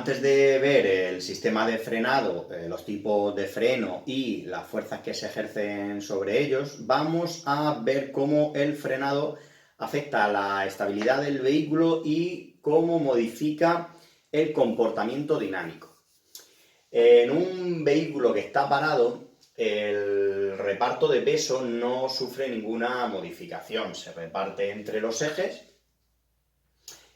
Antes de ver el sistema de frenado, los tipos de freno y las fuerzas que se ejercen sobre ellos, vamos a ver cómo el frenado afecta a la estabilidad del vehículo y cómo modifica el comportamiento dinámico. En un vehículo que está parado, el reparto de peso no sufre ninguna modificación, se reparte entre los ejes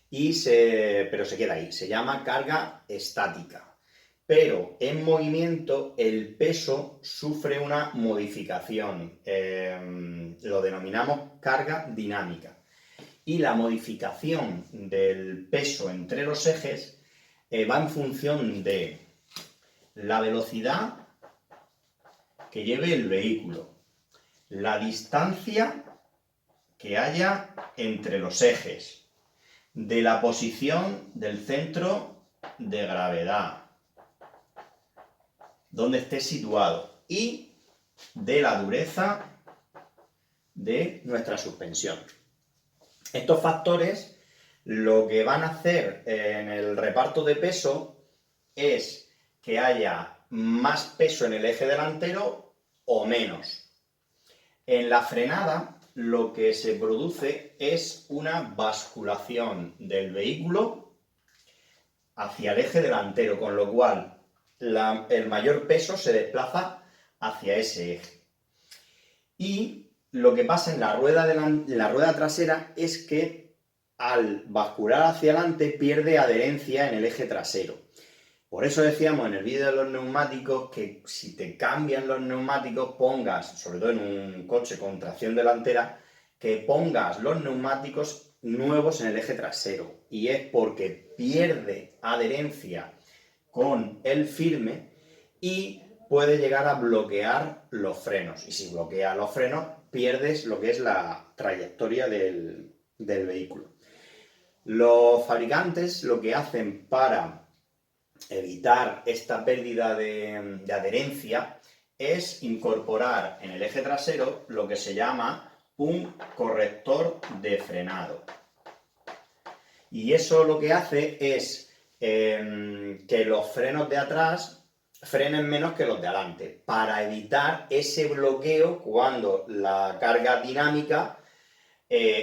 pero se queda ahí, se llama carga estática. Pero en movimiento el peso sufre una modificación, lo denominamos carga dinámica. Y la modificación del peso entre los ejes va en función de la velocidad que lleve el vehículo, la distancia que haya entre los ejes, de la posición del centro de gravedad, donde esté situado, y de la dureza de nuestra suspensión. Estos factores lo que van a hacer en el reparto de peso es que haya más peso en el eje delantero o menos. En la frenada lo que se produce es una basculación del vehículo hacia el eje delantero, con lo cual el mayor peso se desplaza hacia ese eje. Y lo que pasa en la rueda trasera es que al bascular hacia adelante pierde adherencia en el eje trasero. Por eso decíamos en el vídeo de los neumáticos que si te cambian los neumáticos pongas, sobre todo en un coche con tracción delantera, que pongas los neumáticos nuevos en el eje trasero. Y es porque pierde adherencia con el firme y puede llegar a bloquear los frenos. Y si bloquea los frenos, pierdes lo que es la trayectoria del vehículo. Los fabricantes lo que hacen para evitar esta pérdida de adherencia es incorporar en el eje trasero lo que se llama un corrector de frenado. Y eso lo que hace es que los frenos de atrás frenen menos que los de adelante, para evitar ese bloqueo cuando la carga dinámica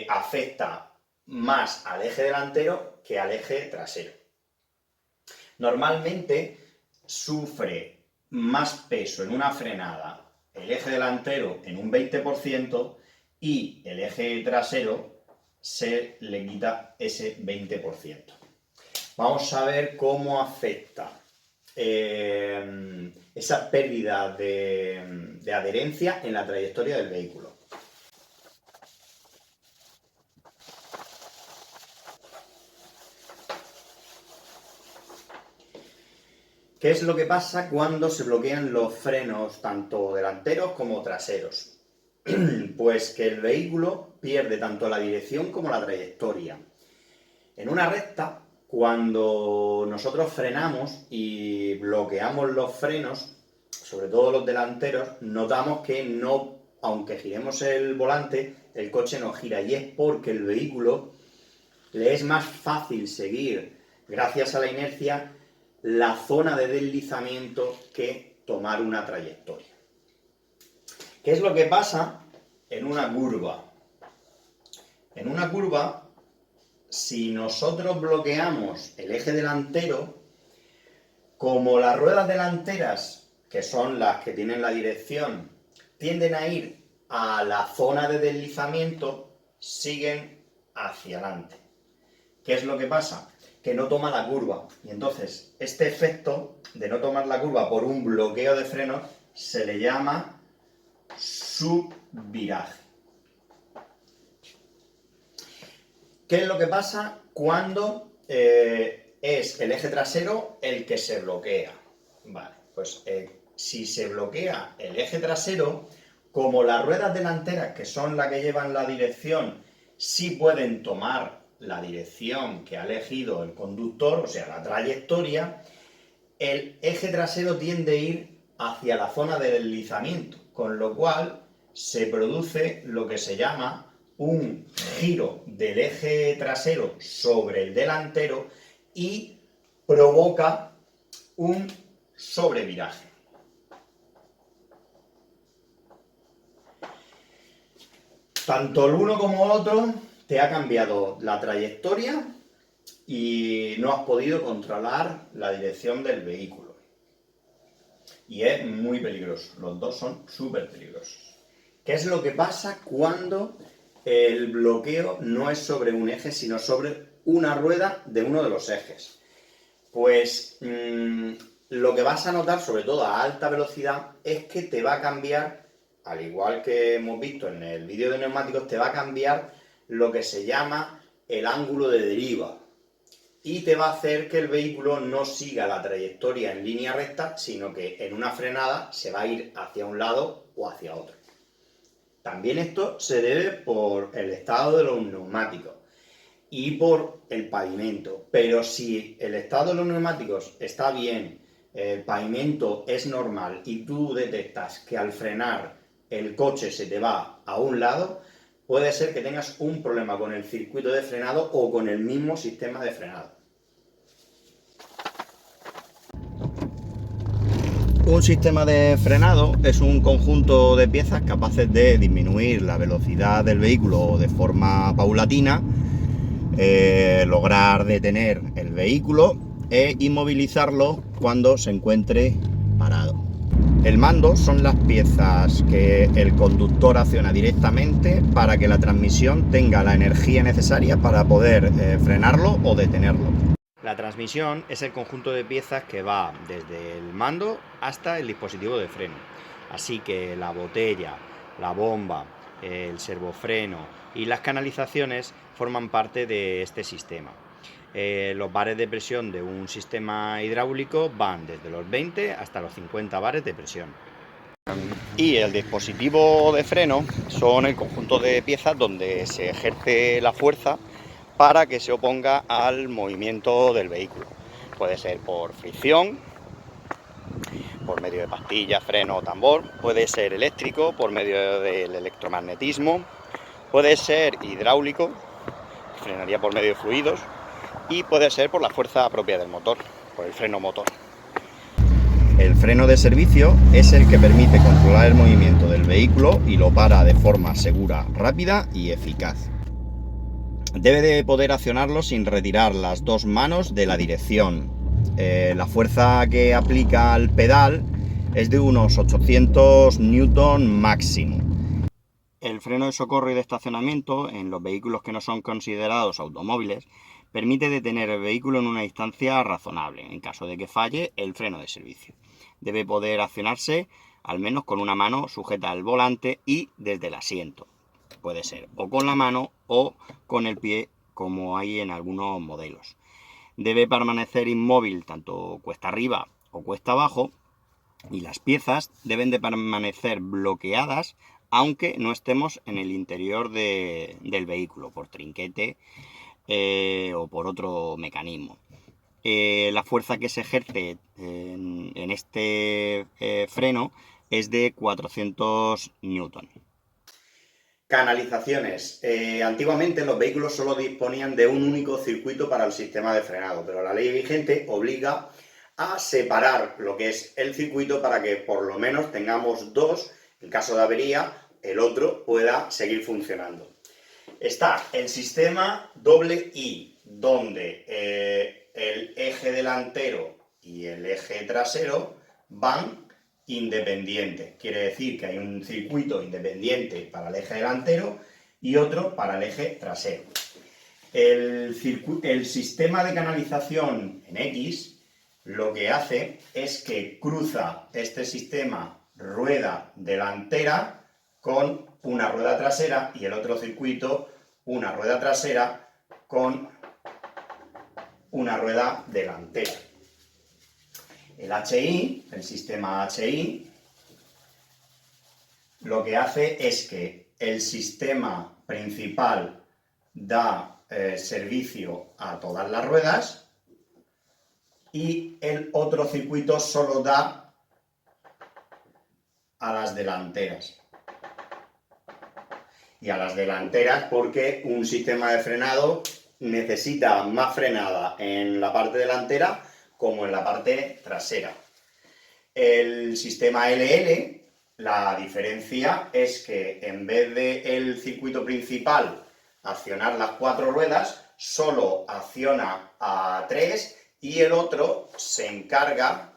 afecta más al eje delantero que al eje trasero. Normalmente sufre más peso en una frenada el eje delantero en un 20% y el eje trasero se le quita ese 20%. Vamos a ver cómo afecta esa pérdida de adherencia en la trayectoria del vehículo. ¿Qué es lo que pasa cuando se bloquean los frenos tanto delanteros como traseros? Pues que el vehículo pierde tanto la dirección como la trayectoria. En una recta, cuando nosotros frenamos y bloqueamos los frenos, sobre todo los delanteros, notamos que no, aunque giremos el volante, el coche no gira, y es porque el vehículo le es más fácil seguir, gracias a la inercia, la zona de deslizamiento que tomar una trayectoria. ¿Qué es lo que pasa en una curva? En una curva, si nosotros bloqueamos el eje delantero, como las ruedas delanteras, que son las que tienen la dirección, tienden a ir a la zona de deslizamiento, siguen hacia adelante. ¿Qué es lo que pasa? Que no toma la curva. Y entonces, este efecto de no tomar la curva por un bloqueo de frenos se le llama subviraje. ¿Qué es lo que pasa cuando es el eje trasero el que se bloquea? Vale, pues si se bloquea el eje trasero, como las ruedas delanteras, que son las que llevan la dirección, sí pueden tomar la dirección que ha elegido el conductor, o sea, la trayectoria, el eje trasero tiende a ir hacia la zona de deslizamiento, con lo cual se produce lo que se llama un giro del eje trasero sobre el delantero y provoca un sobreviraje. Tanto el uno como el otro te ha cambiado la trayectoria y no has podido controlar la dirección del vehículo. Y es muy peligroso, los dos son súper peligrosos. ¿Qué es lo que pasa cuando el bloqueo no es sobre un eje, sino sobre una rueda de uno de los ejes? Pues lo que vas a notar, sobre todo a alta velocidad, es que te va a cambiar, al igual que hemos visto en el vídeo de neumáticos, te va a cambiar lo que se llama el ángulo de deriva. Y te va a hacer que el vehículo no siga la trayectoria en línea recta, sino que en una frenada se va a ir hacia un lado o hacia otro. También esto se debe por el estado de los neumáticos y por el pavimento. Pero si el estado de los neumáticos está bien, el pavimento es normal y tú detectas que al frenar el coche se te va a un lado, puede ser que tengas un problema con el circuito de frenado o con el mismo sistema de frenado. Un sistema de frenado es un conjunto de piezas capaces de disminuir la velocidad del vehículo de forma paulatina, lograr detener el vehículo e inmovilizarlo cuando se encuentre parado. El mando son las piezas que el conductor acciona directamente para que la transmisión tenga la energía necesaria para poder frenarlo o detenerlo. La transmisión es el conjunto de piezas que va desde el mando hasta el dispositivo de freno. Así que la botella, la bomba, el servofreno y las canalizaciones forman parte de este sistema. Los bares de presión de un sistema hidráulico van desde los 20 hasta los 50 bares de presión. Y el dispositivo de freno son el conjunto de piezas donde se ejerce la fuerza para que se oponga al movimiento del vehículo. Puede ser por fricción, por medio de pastillas, freno o tambor, puede ser eléctrico por medio del electromagnetismo, puede ser hidráulico, frenaría por medio de fluidos, y puede ser por la fuerza propia del motor, por el freno motor. El freno de servicio es el que permite controlar el movimiento del vehículo y lo para de forma segura, rápida y eficaz. Debe de poder accionarlo sin retirar las dos manos de la dirección. La fuerza que aplica al pedal es de unos 800 newton máximo. El freno de socorro y de estacionamiento en los vehículos que no son considerados automóviles permite detener el vehículo en una distancia razonable. En caso de que falle el freno de servicio, debe poder accionarse al menos con una mano sujeta al volante y desde el asiento. Puede ser o con la mano o con el pie, como hay en algunos modelos. Debe permanecer inmóvil tanto cuesta arriba o cuesta abajo, y las piezas deben de permanecer bloqueadas aunque no estemos en el interior del vehículo, por trinquete o por otro mecanismo. La fuerza que se ejerce en este freno es de 400 newton. Canalizaciones. Antiguamente los vehículos solo disponían de un único circuito para el sistema de frenado, pero la ley vigente obliga a separar lo que es el circuito para que por lo menos tengamos dos. En caso de avería, el otro pueda seguir funcionando. Está el sistema doble I, donde el eje delantero y el eje trasero van independientes. Quiere decir que hay un circuito independiente para el eje delantero y otro para el eje trasero. El sistema de canalización en X lo que hace es que cruza este sistema rueda delantera con una rueda trasera y el otro circuito una rueda trasera con una rueda delantera. El HI, el sistema HI, lo que hace es que el sistema principal da servicio a todas las ruedas y el otro circuito solo da a las delanteras. Y a las delanteras porque un sistema de frenado necesita más frenada en la parte delantera como en la parte trasera. El sistema LL, la diferencia es que en vez del circuito principal accionar las 4 ruedas, solo acciona a 3 y el otro se encarga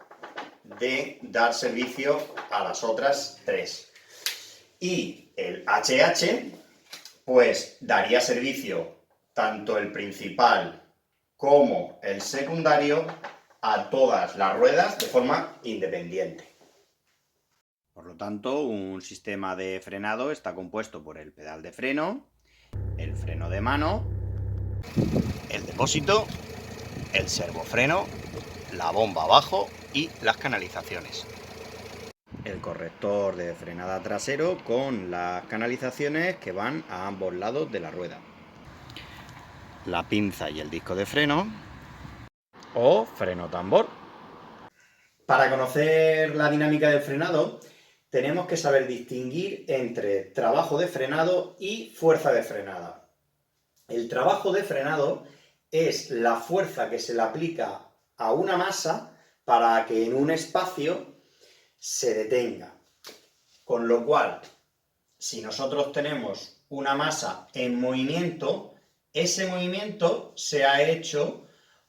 de dar servicio a las otras 3. Y el HH, pues daría servicio tanto el principal como el secundario a todas las ruedas de forma independiente. Por lo tanto, un sistema de frenado está compuesto por el pedal de freno, el freno de mano, el depósito, el servofreno, la bomba abajo y las canalizaciones. El corrector de frenada trasero con las canalizaciones que van a ambos lados de la rueda. La pinza y el disco de freno o freno tambor. Para conocer la dinámica del frenado, tenemos que saber distinguir entre trabajo de frenado y fuerza de frenada. El trabajo de frenado es la fuerza que se le aplica a una masa para que en un espacio se detenga. Con lo cual, si nosotros tenemos una masa en movimiento, ese movimiento se ha hecho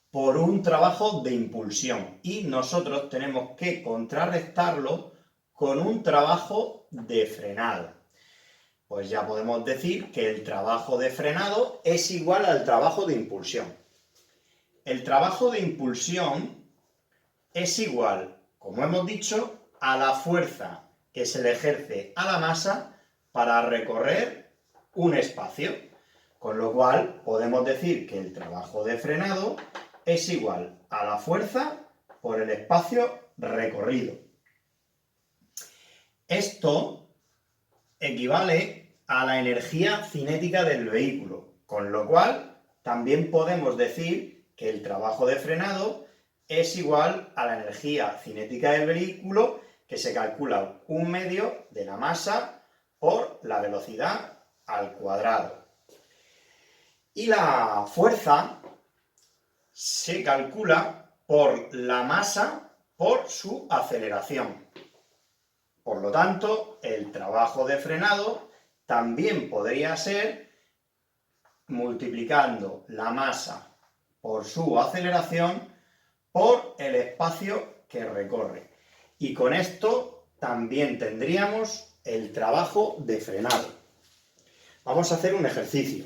por un trabajo de impulsión y nosotros tenemos que contrarrestarlo con un trabajo de frenado. Pues ya podemos decir que el trabajo de frenado es igual al trabajo de impulsión. El trabajo de impulsión es igual, como hemos dicho, a la fuerza que se le ejerce a la masa para recorrer un espacio. Con lo cual podemos decir que el trabajo de frenado es igual a la fuerza por el espacio recorrido. Esto equivale a la energía cinética del vehículo, con lo cual también podemos decir que el trabajo de frenado es igual a la energía cinética del vehículo, que se calcula 1/2 de la masa por la velocidad al cuadrado. Y la fuerza se calcula por la masa por su aceleración. Por lo tanto, el trabajo de frenado también podría ser multiplicando la masa por su aceleración por el espacio que recorre. Y con esto también tendríamos el trabajo de frenado. Vamos a hacer un ejercicio.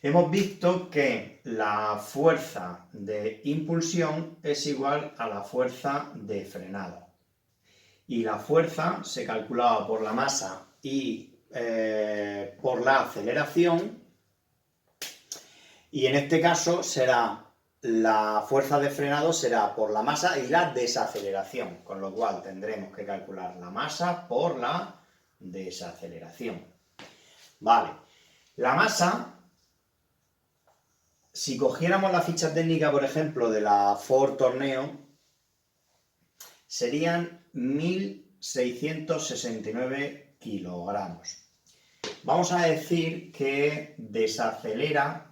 Hemos visto que la fuerza de impulsión es igual a la fuerza de frenado. Y la fuerza se calculaba por la masa y por la aceleración. Y en este caso será la fuerza de frenado será por la masa y la desaceleración. Con lo cual tendremos que calcular la masa por la desaceleración. Vale. La masa, si cogiéramos la ficha técnica, por ejemplo, de la Ford Torneo, serían 1.669 kilogramos. Vamos a decir que desacelera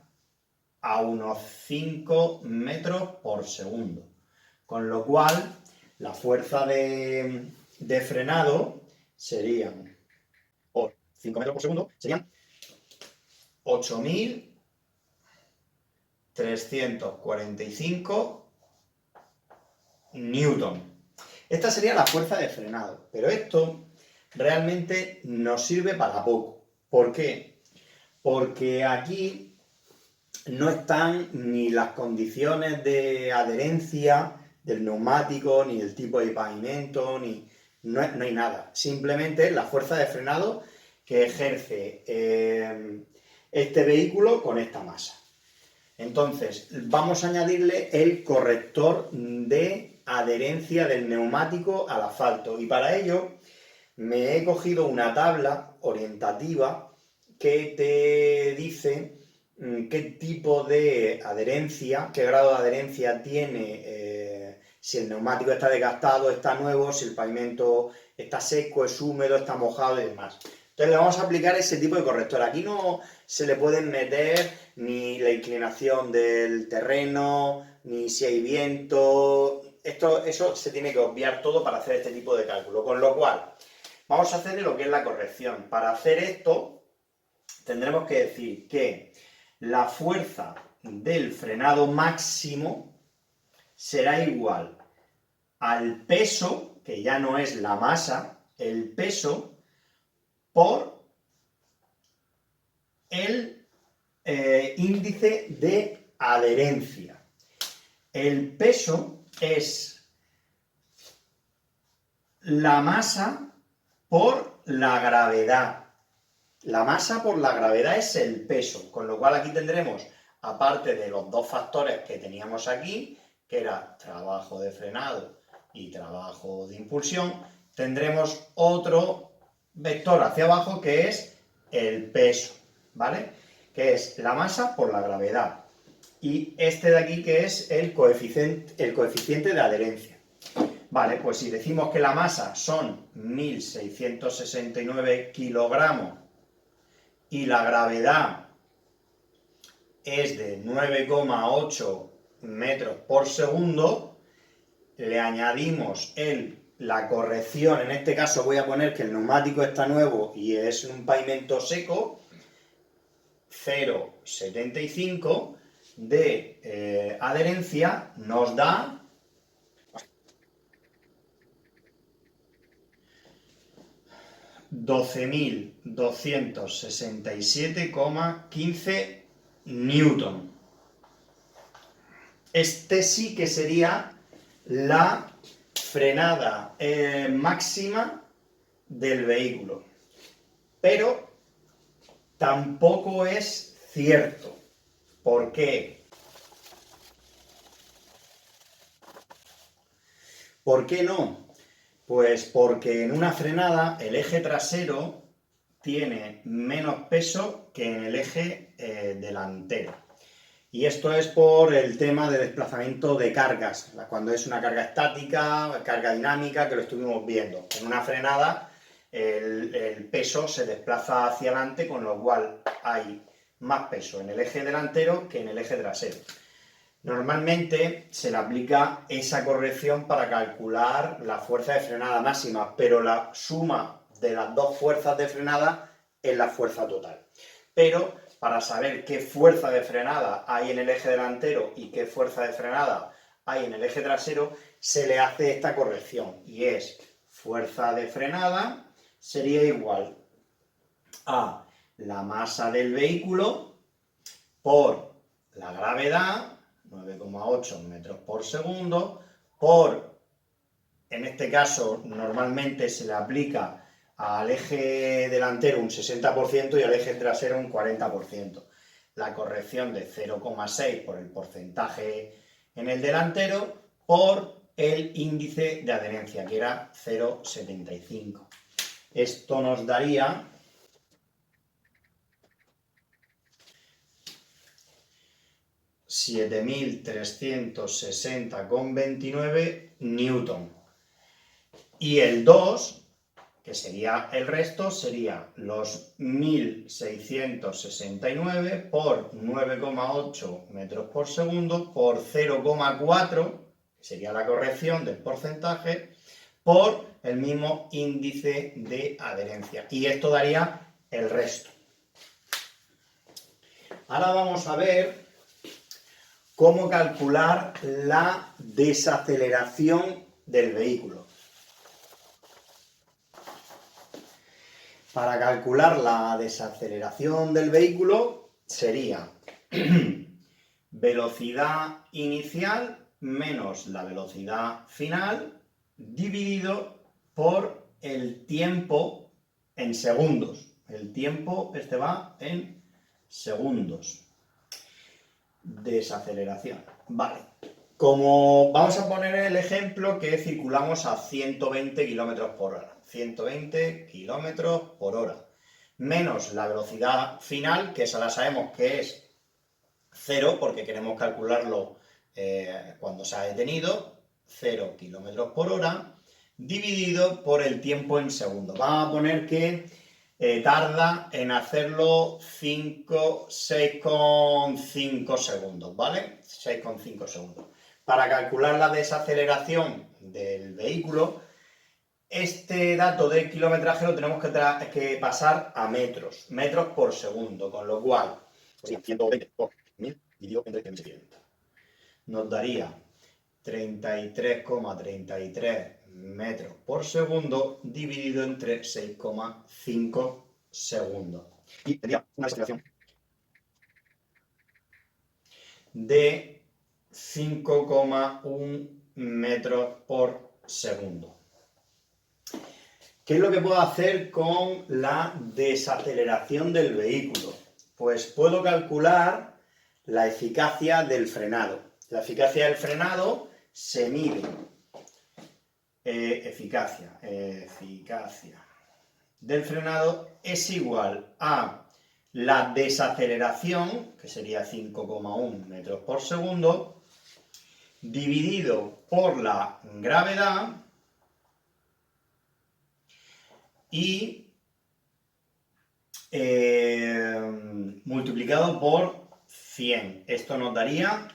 a unos 5 metros por segundo. Con lo cual, la fuerza de frenado serían, por 5 metros por segundo, serían 8.345 newton. Esta sería la fuerza de frenado, pero esto realmente nos sirve para poco. ¿Por qué? Porque aquí no están ni las condiciones de adherencia del neumático, ni el tipo de pavimento, no hay nada. Simplemente la fuerza de frenado que ejerce este vehículo con esta masa. Entonces, vamos a añadirle el corrector de adherencia del neumático al asfalto. Y para ello me he cogido una tabla orientativa que te dice qué tipo de adherencia, qué grado de adherencia tiene, si el neumático está desgastado, está nuevo, si el pavimento está seco, es húmedo, está mojado y demás. Entonces le vamos a aplicar ese tipo de corrector. Aquí no se le pueden meter ni la inclinación del terreno, ni si hay viento. Eso se tiene que obviar todo para hacer este tipo de cálculo. Con lo cual, vamos a hacerle lo que es la corrección. Para hacer esto, tendremos que decir que la fuerza del frenado máximo será igual al peso, que ya no es la masa, el peso por el índice de adherencia. El peso es la masa por la gravedad. La masa por la gravedad es el peso, con lo cual aquí tendremos, aparte de los dos factores que teníamos aquí, que era trabajo de frenado y trabajo de impulsión, tendremos otro vector hacia abajo que es el peso, ¿vale? Que es la masa por la gravedad. Y este de aquí que es el coeficiente de adherencia. Vale, pues si decimos que la masa son 1669 kilogramos y la gravedad es de 9,8 metros por segundo, le añadimos la corrección, en este caso voy a poner que el neumático está nuevo y es un pavimento seco, 0,75 de adherencia nos da 12.267,15 newton. Este sí que sería la frenada máxima del vehículo. Pero tampoco es cierto. ¿Por qué? ¿Por qué no? Pues porque en una frenada el eje trasero tiene menos peso que en el eje delantero. Y esto es por el tema de desplazamiento de cargas, cuando es una carga estática, carga dinámica, que lo estuvimos viendo. En una frenada el peso se desplaza hacia adelante, con lo cual hay más peso en el eje delantero que en el eje trasero. Normalmente se le aplica esa corrección para calcular la fuerza de frenada máxima, pero la suma de las dos fuerzas de frenada es la fuerza total. Pero para saber qué fuerza de frenada hay en el eje delantero y qué fuerza de frenada hay en el eje trasero, se le hace esta corrección, y es fuerza de frenada sería igual a la masa del vehículo por la gravedad, 9,8 metros por segundo, por, en este caso, normalmente se le aplica al eje delantero un 60% y al eje trasero un 40%. La corrección de 0,6 por el porcentaje en el delantero por el índice de adherencia, que era 0,75. Esto nos daría 7.360,29 newton. Y el 2, que sería el resto, sería los 1.669 por 9,8 metros por segundo por 0,4, que sería la corrección del porcentaje, por el mismo índice de adherencia. Y esto daría el resto. Ahora vamos a ver cómo calcular la desaceleración del vehículo. Para calcular la desaceleración del vehículo sería velocidad inicial menos la velocidad final dividido por el tiempo en segundos. El tiempo va en segundos. Desaceleración. Vale. Como vamos a poner el ejemplo que circulamos a 120 km por hora. 120 km por hora. Menos la velocidad final, que esa la sabemos que es 0, porque queremos calcularlo cuando se ha detenido. 0 km por hora, dividido por el tiempo en segundos. Vamos a poner que tarda en hacerlo 6,5 segundos, ¿vale? 6,5 segundos. Para calcular la desaceleración del vehículo, este dato de kilometraje lo tenemos que pasar a metros por segundo, con lo cual, 120 por 1000 dividido entre 100. Nos daría 33,33 metros por segundo dividido entre 6,5 segundos. Y tendría una desaceleración de 5,1 metros por segundo. ¿Qué es lo que puedo hacer con la desaceleración del vehículo? Pues puedo calcular la eficacia del frenado. La eficacia del frenado se mide. Eficacia del frenado es igual a la desaceleración, que sería 5,1 metros por segundo, dividido por la gravedad y multiplicado por 100. Esto nos daría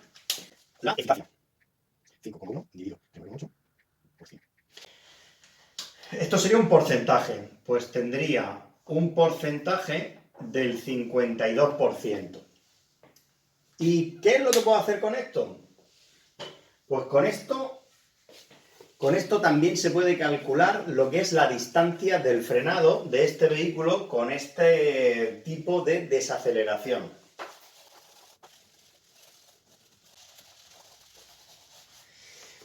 la eficacia. 5,1 dividido entre 9,8 por 100. Esto sería un porcentaje. Pues tendría un porcentaje del 52%. ¿Y qué es lo que puedo hacer con esto? Pues con esto también se puede calcular lo que es la distancia del frenado de este vehículo con este tipo de desaceleración.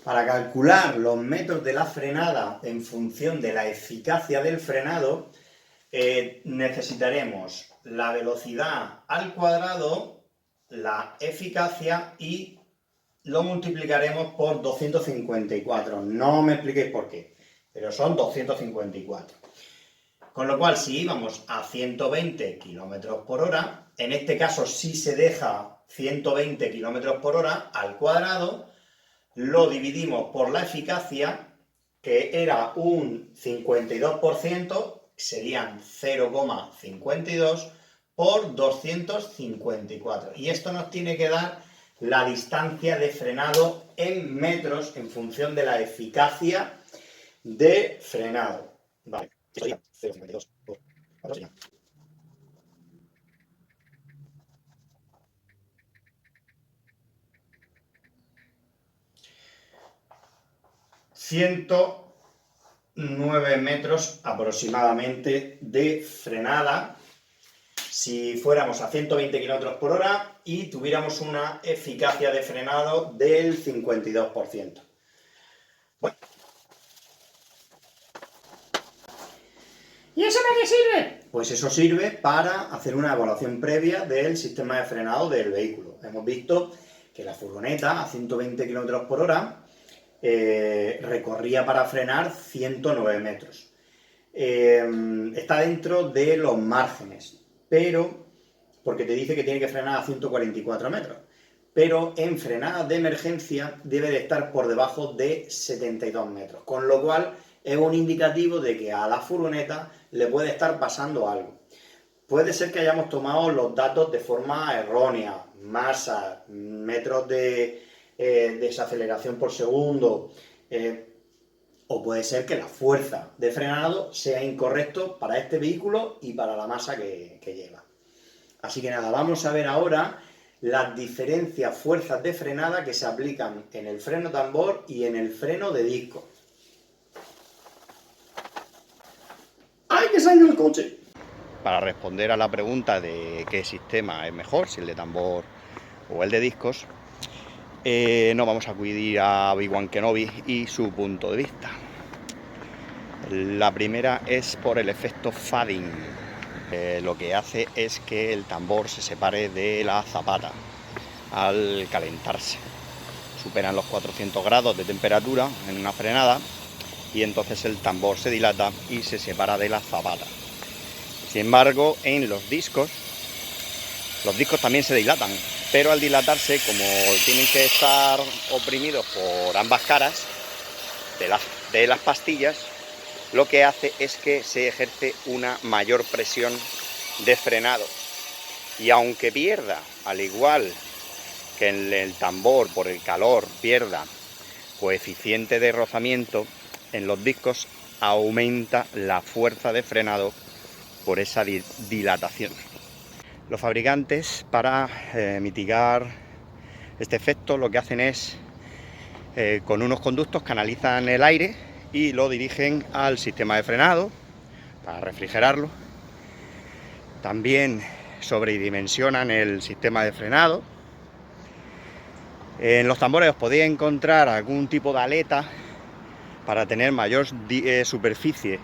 Para calcular los metros de la frenada en función de la eficacia del frenado, necesitaremos la velocidad al cuadrado, la eficacia y lo multiplicaremos por 254. No me expliquéis por qué, pero son 254. Con lo cual, si íbamos a 120 km por hora, en este caso sí se deja 120 km por hora al cuadrado, lo dividimos por la eficacia, que era un 52%, serían 0,52 por 254. Y esto nos tiene que dar la distancia de frenado en metros en función de la eficacia de frenado. Vale, esto sería 0,52 por 4 sería 109 metros aproximadamente de frenada si fuéramos a 120 km por hora y tuviéramos una eficacia de frenado del 52%. Bueno. ¿Y eso para qué sirve? Pues eso sirve para hacer una evaluación previa del sistema de frenado del vehículo. Hemos visto que la furgoneta a 120 km por hora recorría para frenar 109 metros. Está dentro de los márgenes, pero porque te dice que tiene que frenar a 144 metros, pero en frenadas de emergencia debe de estar por debajo de 72 metros, con lo cual es un indicativo de que a la furgoneta le puede estar pasando algo. Puede ser que hayamos tomado los datos de forma errónea, masa, metros de desaceleración por segundo, o puede ser que la fuerza de frenado sea incorrecto para este vehículo y para la masa que lleva. Así que nada, vamos a ver ahora las diferentes fuerzas de frenada que se aplican en el freno tambor y en el freno de disco. ¡Ay, que se ha ido el coche! Para responder a la pregunta de qué sistema es mejor, si el de tambor o el de discos, no vamos a acudir a Obi-Wan Kenobi y su punto de vista. La primera es por el efecto fading. Lo que hace es que el tambor se separe de la zapata al calentarse. Superan los 400 grados de temperatura en una frenada y entonces el tambor se dilata y se separa de la zapata. Sin embargo, en los discos también se dilatan, pero al dilatarse, como tienen que estar oprimidos por ambas caras de las pastillas, lo que hace es que se ejerce una mayor presión de frenado. Y aunque pierda, al igual que en el tambor por el calor pierda coeficiente de rozamiento, en los discos aumenta la fuerza de frenado por esa dilatación. Los fabricantes, para mitigar este efecto, lo que hacen es con unos conductos canalizan el aire y lo dirigen al sistema de frenado para refrigerarlo. También sobredimensionan el sistema de frenado. En los tambores os podéis encontrar algún tipo de aleta para tener mayor superficie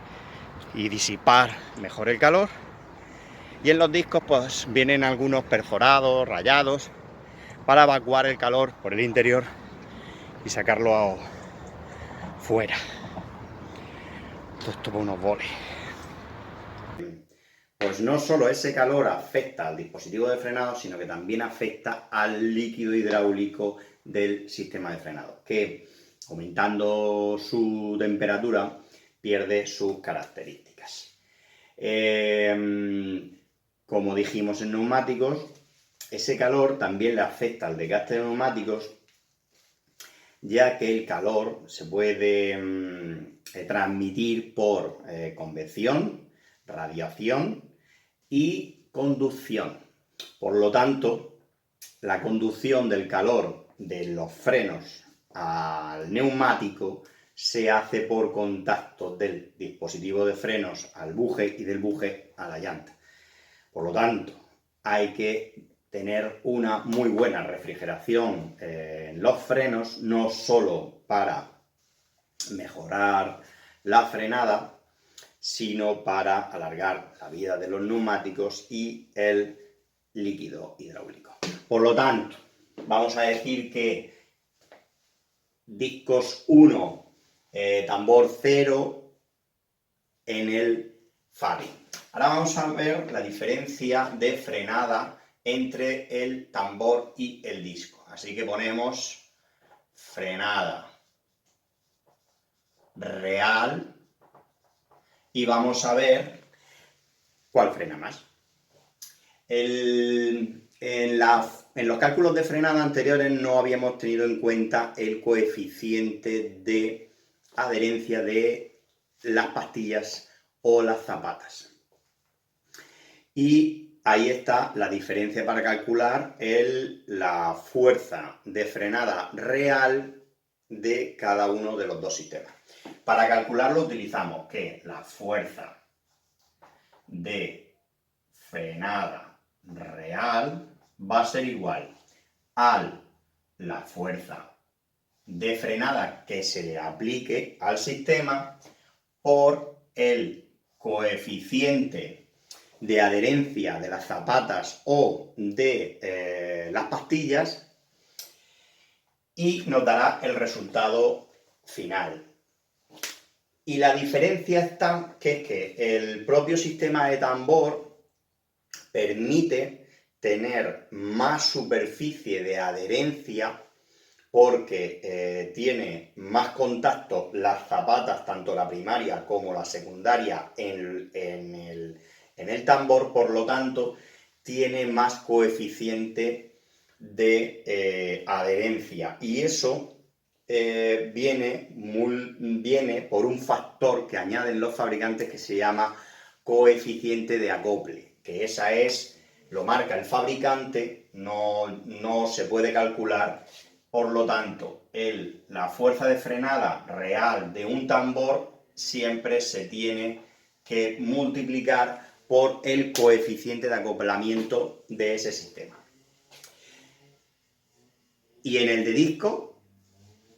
y disipar mejor el calor. Y en los discos pues vienen algunos perforados, rayados, para evacuar el calor por el interior y sacarlo fuera. Esto por unos boles. Pues no solo ese calor afecta al dispositivo de frenado, sino que también afecta al líquido hidráulico del sistema de frenado, que aumentando su temperatura pierde sus características. Como dijimos en neumáticos, ese calor también le afecta al desgaste de neumáticos, ya que el calor se puede transmitir por convección, radiación y conducción. Por lo tanto, la conducción del calor de los frenos al neumático se hace por contacto del dispositivo de frenos al buje y del buje a la llanta. Por lo tanto, hay que tener una muy buena refrigeración en los frenos, no solo para mejorar la frenada, sino para alargar la vida de los neumáticos y el líquido hidráulico. Por lo tanto, vamos a decir que discos 1, tambor 0 en el fairing. Ahora vamos a ver la diferencia de frenada entre el tambor y el disco. Así que ponemos frenada real y vamos a ver cuál frena más. En los cálculos de frenada anteriores no habíamos tenido en cuenta el coeficiente de adherencia de las pastillas o las zapatas. Y ahí está la diferencia para calcular la fuerza de frenada real de cada uno de los dos sistemas. Para calcularlo utilizamos que la fuerza de frenada real va a ser igual a la fuerza de frenada que se le aplique al sistema por el coeficiente de adherencia de las zapatas o de las pastillas, y nos dará el resultado final. Y la diferencia está que es que el propio sistema de tambor permite tener más superficie de adherencia porque tiene más contacto las zapatas, tanto la primaria como la secundaria, en el tambor, por lo tanto, tiene más coeficiente de adherencia. Y eso viene por un factor que añaden los fabricantes que se llama coeficiente de acople, que esa lo marca el fabricante, no se puede calcular. Por lo tanto, la fuerza de frenada real de un tambor siempre se tiene que multiplicar por el coeficiente de acoplamiento de ese sistema. ¿Y en el de disco?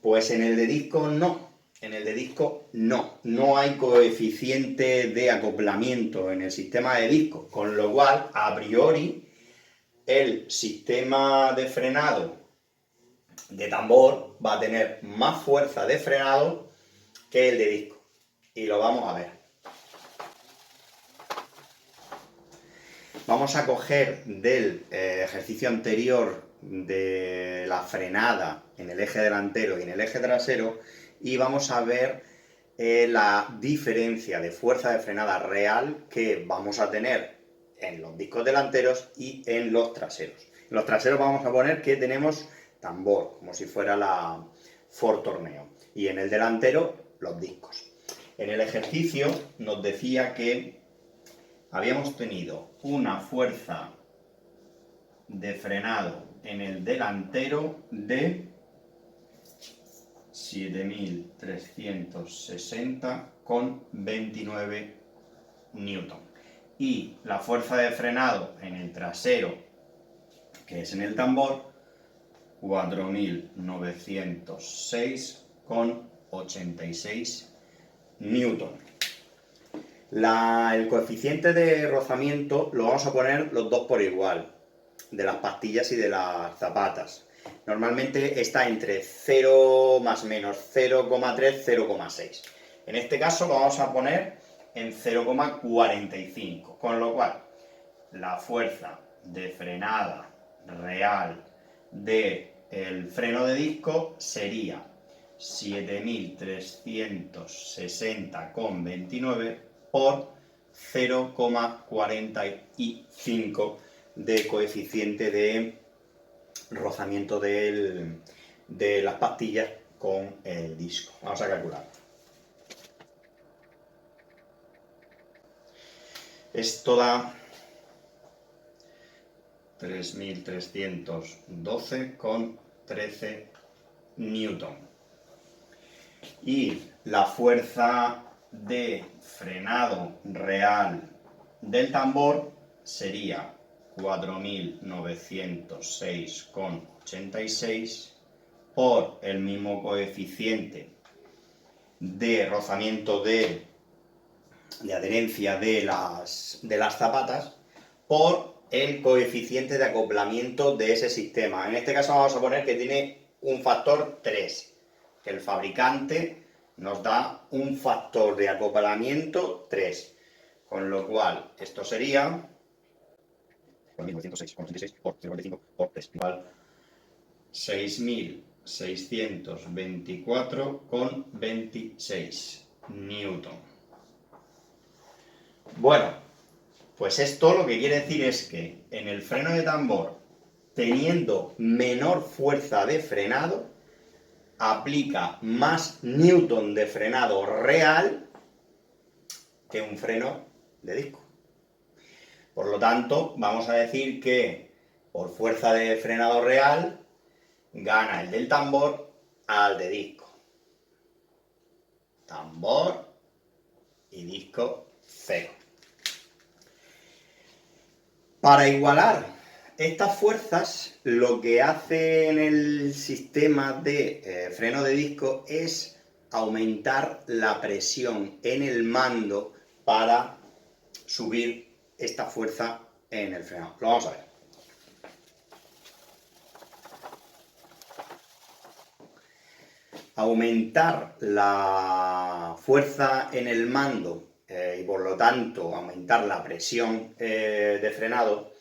Pues en el de disco no. En el de disco no hay coeficiente de acoplamiento en el sistema de disco, con lo cual, a priori, el sistema de frenado de tambor va a tener más fuerza de frenado que el de disco. Y lo vamos a ver. Vamos a coger del ejercicio anterior de la frenada en el eje delantero y en el eje trasero y vamos a ver la diferencia de fuerza de frenada real que vamos a tener en los discos delanteros y en los traseros. En los traseros vamos a poner que tenemos tambor, como si fuera la Ford Torneo, y en el delantero los discos. En el ejercicio nos decía que habíamos tenido una fuerza de frenado en el delantero de 7.360,29 newton. Y la fuerza de frenado en el trasero, que es en el tambor, 4.906,86 newton. El coeficiente de rozamiento lo vamos a poner los dos por igual, de las pastillas y de las zapatas. Normalmente está entre 0 más menos 0,3, 0,6. En este caso lo vamos a poner en 0,45, con lo cual la fuerza de frenada real del freno de disco sería 7.360,29 por 0,45 de coeficiente de rozamiento de las pastillas con el disco. Vamos a calcular. Esto da 3.312,13 newton. Y la fuerza de frenado real del tambor sería 4.906,86 por el mismo coeficiente de rozamiento de adherencia de las zapatas por el coeficiente de acoplamiento de ese sistema. En este caso vamos a poner que tiene un factor 3, que el fabricante nos da un factor de acoplamiento 3, con lo cual esto sería 4.906,86 por 0,45 por 3, igual 6.624,26 newton. Bueno, pues esto lo que quiere decir es que en el freno de tambor, teniendo menor fuerza de frenado, aplica más newton de frenado real que un freno de disco. Por lo tanto, vamos a decir que por fuerza de frenado real gana el del tambor al de disco. Tambor y disco cero. Para igualar estas fuerzas, lo que hace en el sistema de freno de disco es aumentar la presión en el mando para subir esta fuerza en el freno. Lo vamos a ver. Aumentar la fuerza en el mando y por lo tanto aumentar la presión de frenado,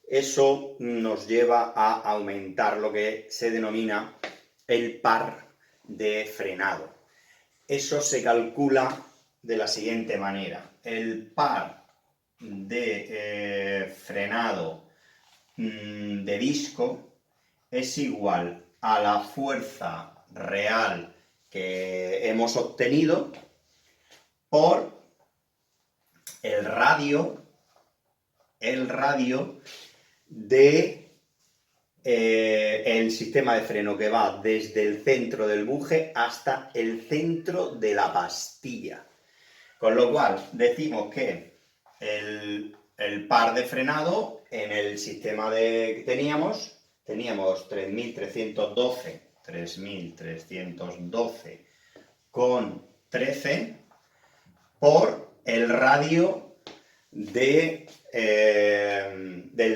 eso nos lleva a aumentar lo que se denomina el par de frenado. Eso se calcula de la siguiente manera. El par de frenado de disco es igual a la fuerza real que hemos obtenido por el radio de el sistema de freno, que va desde el centro del buje hasta el centro de la pastilla. Con lo cual decimos que el par de frenado en el sistema que teníamos 3.312,13 por el radio del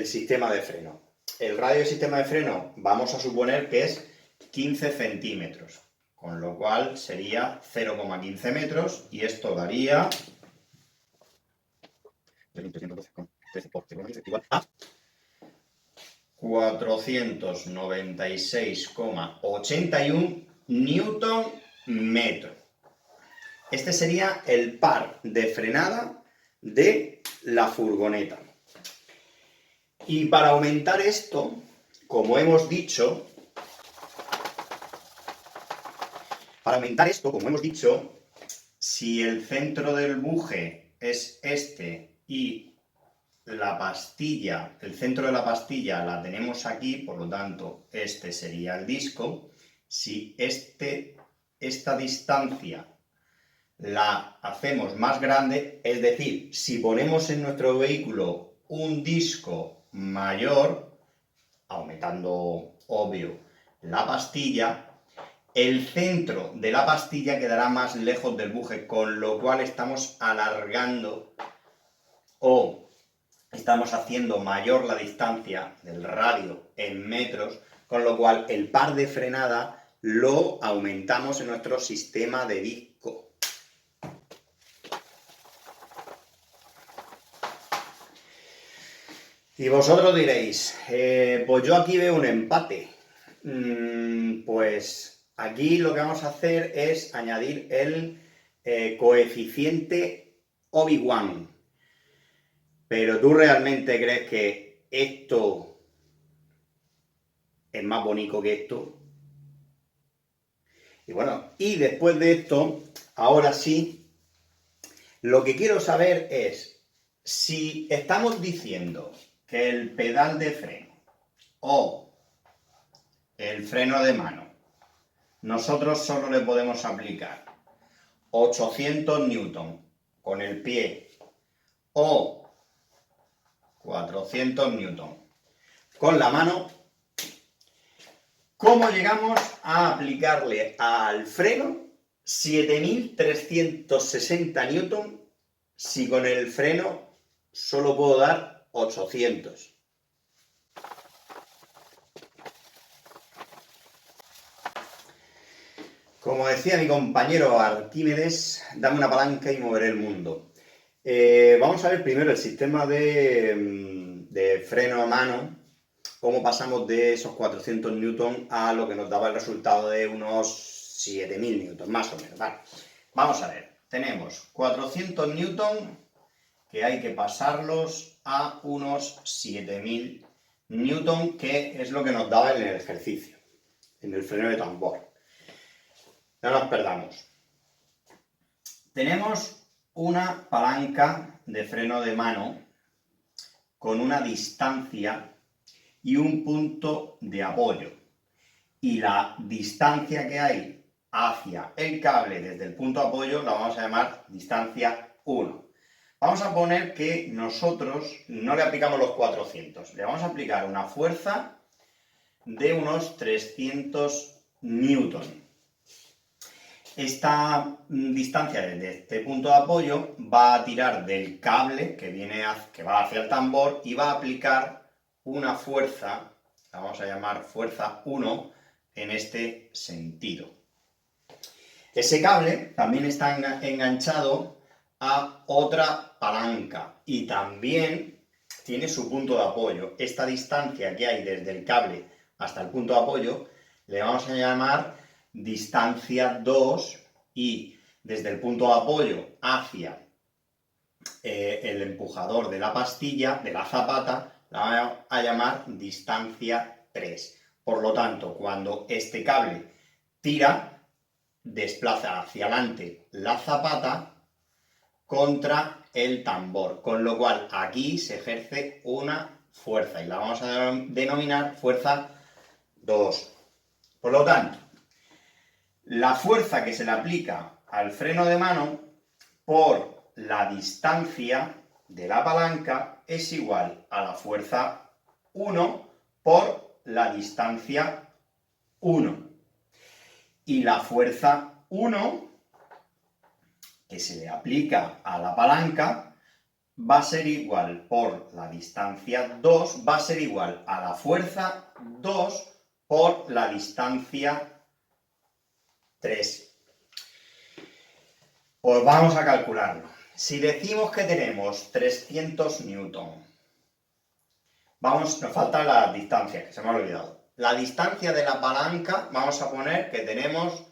sistema de freno. El radio del sistema de freno vamos a suponer que es 15 centímetros, con lo cual sería 0,15 metros y esto daría 3.312,13 por 0,15 igual a 496,81 newton metro. Este sería el par de frenada de la furgoneta. Y para aumentar esto, como hemos dicho, si el centro del buje es este y la pastilla, el centro de la pastilla la tenemos aquí, por lo tanto, este sería el disco. Si esta distancia la hacemos más grande, es decir, si ponemos en nuestro vehículo un disco mayor, aumentando, obvio, la pastilla, el centro de la pastilla quedará más lejos del buje, con lo cual estamos alargando o estamos haciendo mayor la distancia del radio en metros, con lo cual el par de frenada lo aumentamos en nuestro sistema de disco. Y vosotros diréis, pues yo aquí veo un empate. Pues aquí lo que vamos a hacer es añadir el coeficiente Obi-Wan. Pero ¿tú realmente crees que esto es más bonito que esto? Y bueno, y después de esto, ahora sí, lo que quiero saber es si estamos diciendo que el pedal de freno o el freno de mano, nosotros solo le podemos aplicar 800 newton con el pie o 400 newton con la mano, ¿cómo llegamos a aplicarle al freno 7360 newton si con el freno solo puedo dar 800? Como decía mi compañero Arquímedes, dame una palanca y moveré el mundo. Vamos a ver primero el sistema de freno a mano, cómo pasamos de esos 400 newton a lo que nos daba el resultado de unos 7000 newton, más o menos. Vale. Vamos a ver, tenemos 400 newton que hay que pasarlos a unos 7000 newton, que es lo que nos daba en el ejercicio, en el freno de tambor. No nos perdamos. Tenemos una palanca de freno de mano con una distancia y un punto de apoyo. Y la distancia que hay hacia el cable desde el punto de apoyo la vamos a llamar distancia 1. Vamos a poner que nosotros no le aplicamos los 400, le vamos a aplicar una fuerza de unos 300 newton. Esta distancia desde este punto de apoyo va a tirar del cable que va hacia el tambor y va a aplicar una fuerza, la vamos a llamar fuerza 1, en este sentido. Ese cable también está enganchado a otra palanca y también tiene su punto de apoyo. Esta distancia que hay desde el cable hasta el punto de apoyo le vamos a llamar distancia 2 y desde el punto de apoyo hacia el empujador de la pastilla, de la zapata, la vamos a llamar distancia 3. Por lo tanto, cuando este cable tira, desplaza hacia adelante la zapata contra el tambor, con lo cual aquí se ejerce una fuerza y la vamos a denominar fuerza 2. Por lo tanto, la fuerza que se le aplica al freno de mano por la distancia de la palanca es igual a la fuerza 1 por la distancia 1. Y la fuerza 1 que se le aplica a la palanca va a ser igual por la distancia 2, va a ser igual a la fuerza 2 por la distancia 3. Pues vamos a calcularlo. Si decimos que tenemos 300 newton, nos falta la distancia, que se me ha olvidado. La distancia de la palanca, vamos a poner que tenemos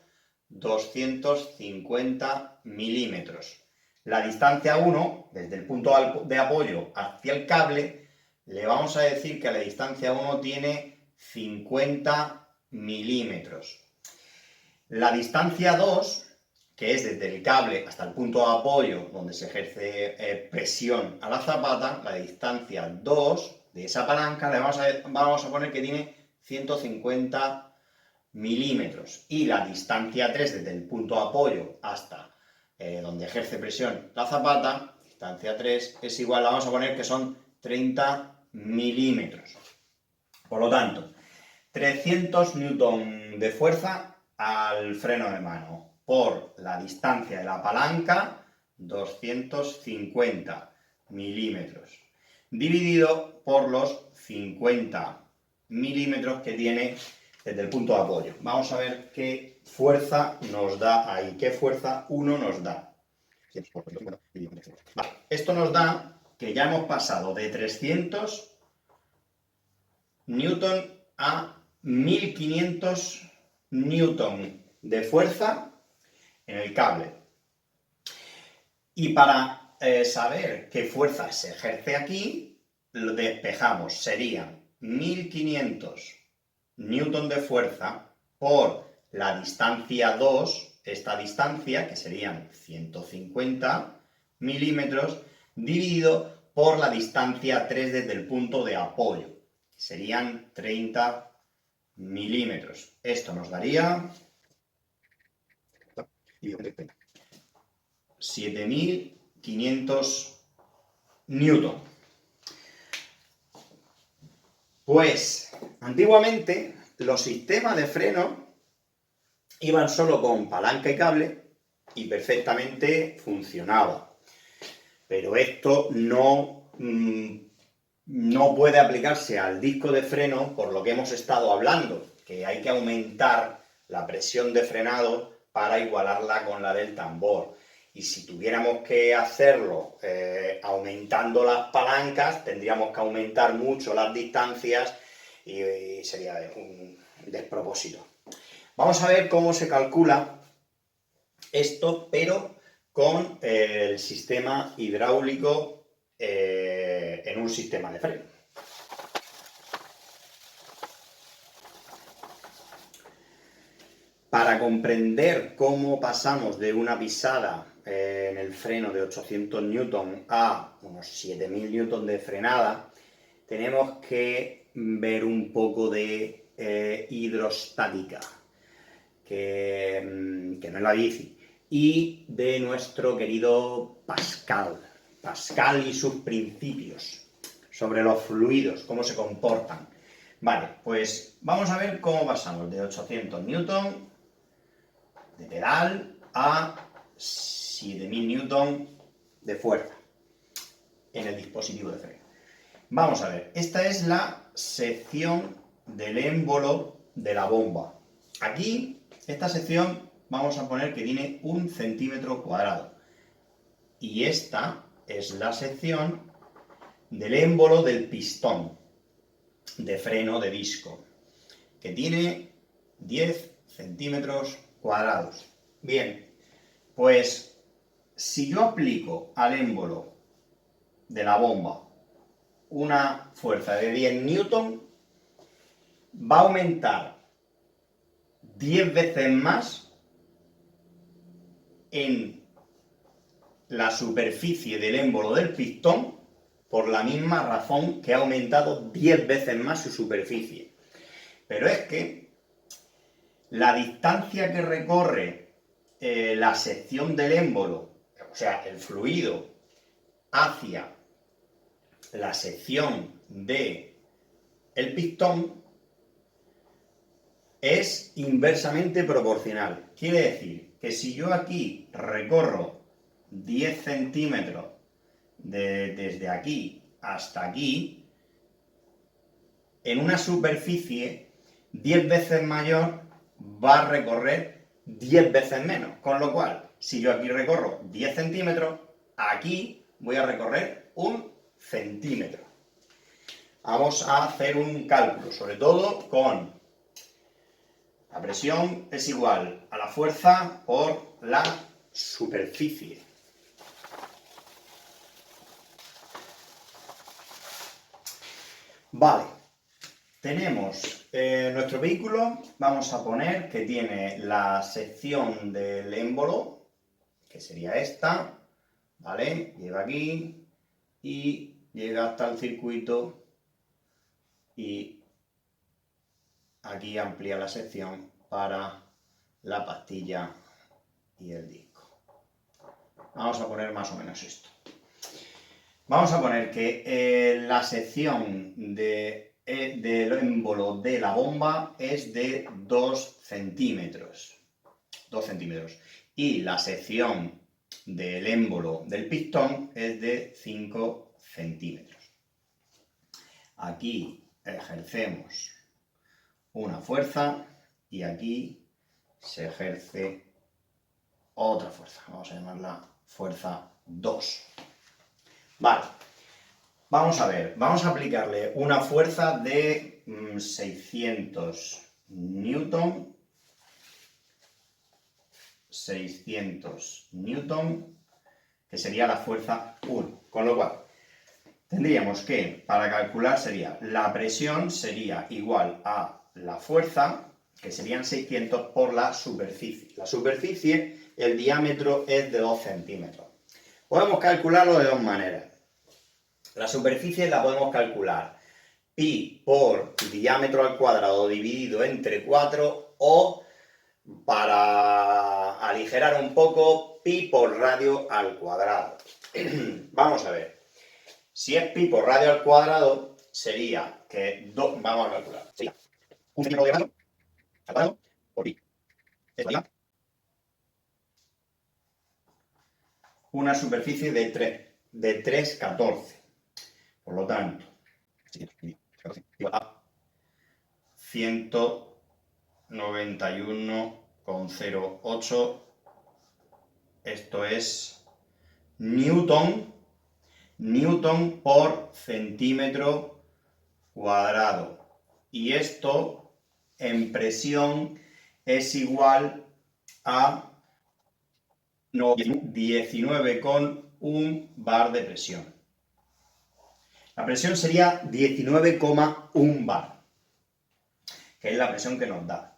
250 milímetros. La distancia 1, desde el punto de apoyo hacia el cable, le vamos a decir que la distancia 1 tiene 50 milímetros. La distancia 2, que es desde el cable hasta el punto de apoyo donde se ejerce presión a la zapata, la distancia 2 de esa palanca le vamos a poner que tiene 150 milímetros. Y la distancia 3 desde el punto de apoyo hasta donde ejerce presión la zapata, distancia 3 es igual, la vamos a poner que son 30 milímetros. Por lo tanto, 300 newton de fuerza al freno de mano por la distancia de la palanca, 250 milímetros, dividido por los 50 milímetros que tiene desde el punto de apoyo. Vamos a ver qué fuerza nos da ahí, qué fuerza 1 nos da. Vale, esto nos da que ya hemos pasado de 300 newton a 1500 newton de fuerza en el cable. Y para saber qué fuerza se ejerce aquí, lo despejamos. Serían 1500 newton de fuerza por la distancia 2, esta distancia, que serían 150 milímetros, dividido por la distancia 3 desde el punto de apoyo, que serían 30 milímetros. Esto nos daría 7500 newton. Pues antiguamente los sistemas de freno iban solo con palanca y cable y perfectamente funcionaba. Pero esto no puede aplicarse al disco de freno por lo que hemos estado hablando, que hay que aumentar la presión de frenado para igualarla con la del tambor. Y si tuviéramos que hacerlo aumentando las palancas, tendríamos que aumentar mucho las distancias y sería un despropósito. Vamos a ver cómo se calcula esto, pero con el sistema hidráulico en un sistema de freno. Para comprender cómo pasamos de una pisada en el freno de 800 newton a unos 7000 newton de frenada, tenemos que ver un poco de hidrostática, que no es la bici, y de nuestro querido Pascal y sus principios sobre los fluidos, cómo se comportan. Vale, pues vamos a ver cómo pasamos de 800 newton de pedal a 7000 newton de fuerza en el dispositivo de freno. Vamos a ver, esta es la sección del émbolo de la bomba. Aquí, esta sección, vamos a poner que tiene 1 centímetro cuadrado. Y esta es la sección del émbolo del pistón de freno de disco, que tiene 10 centímetros cuadrados. Bien, pues si yo aplico al émbolo de la bomba una fuerza de 10 newton, va a aumentar 10 veces más en la superficie del émbolo del pistón por la misma razón que ha aumentado 10 veces más su superficie. Pero es que la distancia que recorre la sección del émbolo, o sea, el fluido, hacia la sección del pistón, es inversamente proporcional. Quiere decir que si yo aquí recorro 10 centímetros desde aquí hasta aquí, en una superficie 10 veces mayor va a recorrer 10 veces menos. Con lo cual, si yo aquí recorro 10 centímetros, aquí voy a recorrer 1 centímetro. Vamos a hacer un cálculo, sobre todo con la presión es igual a la fuerza por la superficie. Vale, tenemos nuestro vehículo, vamos a poner que tiene la sección del émbolo, que sería esta, ¿vale? Llega aquí y llega hasta el circuito y aquí amplía la sección para la pastilla y el disco. Vamos a poner más o menos esto. Vamos a poner que la sección del émbolo de la bomba es de 2 centímetros. 2 centímetros. Y la sección del émbolo del pistón es de 5 centímetros. Aquí ejercemos una fuerza y aquí se ejerce otra fuerza. Vamos a llamarla fuerza 2. Vale, vamos a ver, vamos a aplicarle una fuerza de 600 newton, que sería la fuerza 1. Con lo cual, tendríamos que, para calcular, sería la presión sería igual a la fuerza, que serían 600 por la superficie. La superficie, el diámetro es de 2 centímetros. Podemos calcularlo de dos maneras. La superficie la podemos calcular pi por diámetro al cuadrado dividido entre 4 o, para aligerar un poco, pi por radio al cuadrado. Vamos a ver. Si es pi por radio al cuadrado, sería que... vamos a calcular. Sería 1 centímetro de radio al cuadrado por pi. Esto sería una superficie de 3,14. Por lo tanto, igual a 191,08. Esto es newton por centímetro cuadrado. Y esto en presión es igual a 19,1 bar de presión. La presión sería 19,1 bar, que es la presión que nos da,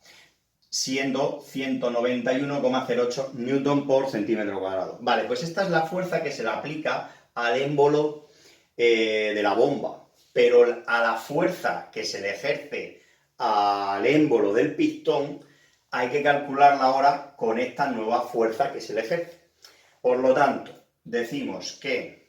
siendo 191,08 newton por centímetro cuadrado. Vale, pues esta es la fuerza que se le aplica al émbolo de la bomba, pero a la fuerza que se le ejerce al émbolo del pistón hay que calcularla ahora con esta nueva fuerza que se le ejerce. Por lo tanto, decimos que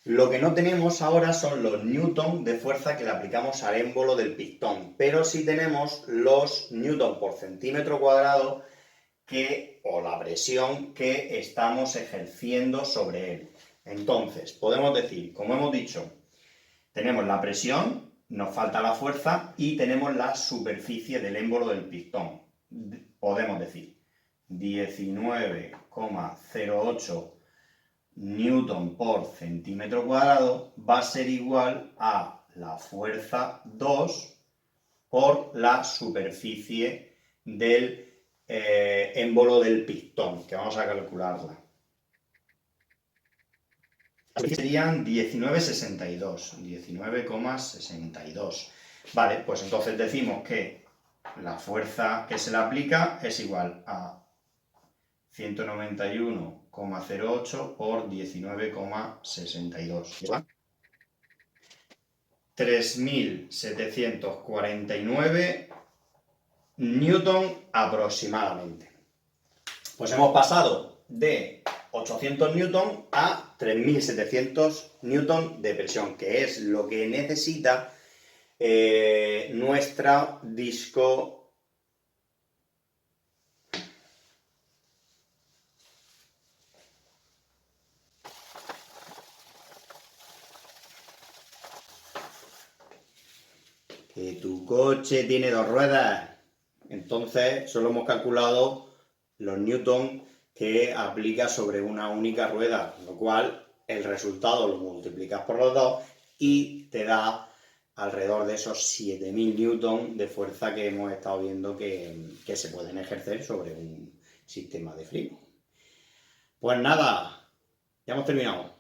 lo que no tenemos ahora son los newton de fuerza que le aplicamos al émbolo del pistón, pero sí tenemos los newton por centímetro cuadrado o la presión que estamos ejerciendo sobre él. Entonces, podemos decir, como hemos dicho, tenemos la presión, nos falta la fuerza y tenemos la superficie del émbolo del pistón. Podemos decir 19,08 newton por centímetro cuadrado va a ser igual a la fuerza 2 por la superficie del émbolo del pistón, que vamos a calcularla. Serían 19,62. Vale, pues entonces decimos que la fuerza que se le aplica es igual a 191,08 por 19,62. 3.749 newton aproximadamente. Pues hemos pasado de 800 newton a 3.700 newton de presión, que es lo que necesita nuestra disco. Que tu coche tiene 2 ruedas. Entonces solo hemos calculado los newton que aplica sobre una única rueda, lo cual el resultado lo multiplicas por los dos y te da alrededor de esos 7.000 newton de fuerza que hemos estado viendo que se pueden ejercer sobre un sistema de frío. Pues nada, ya hemos terminado.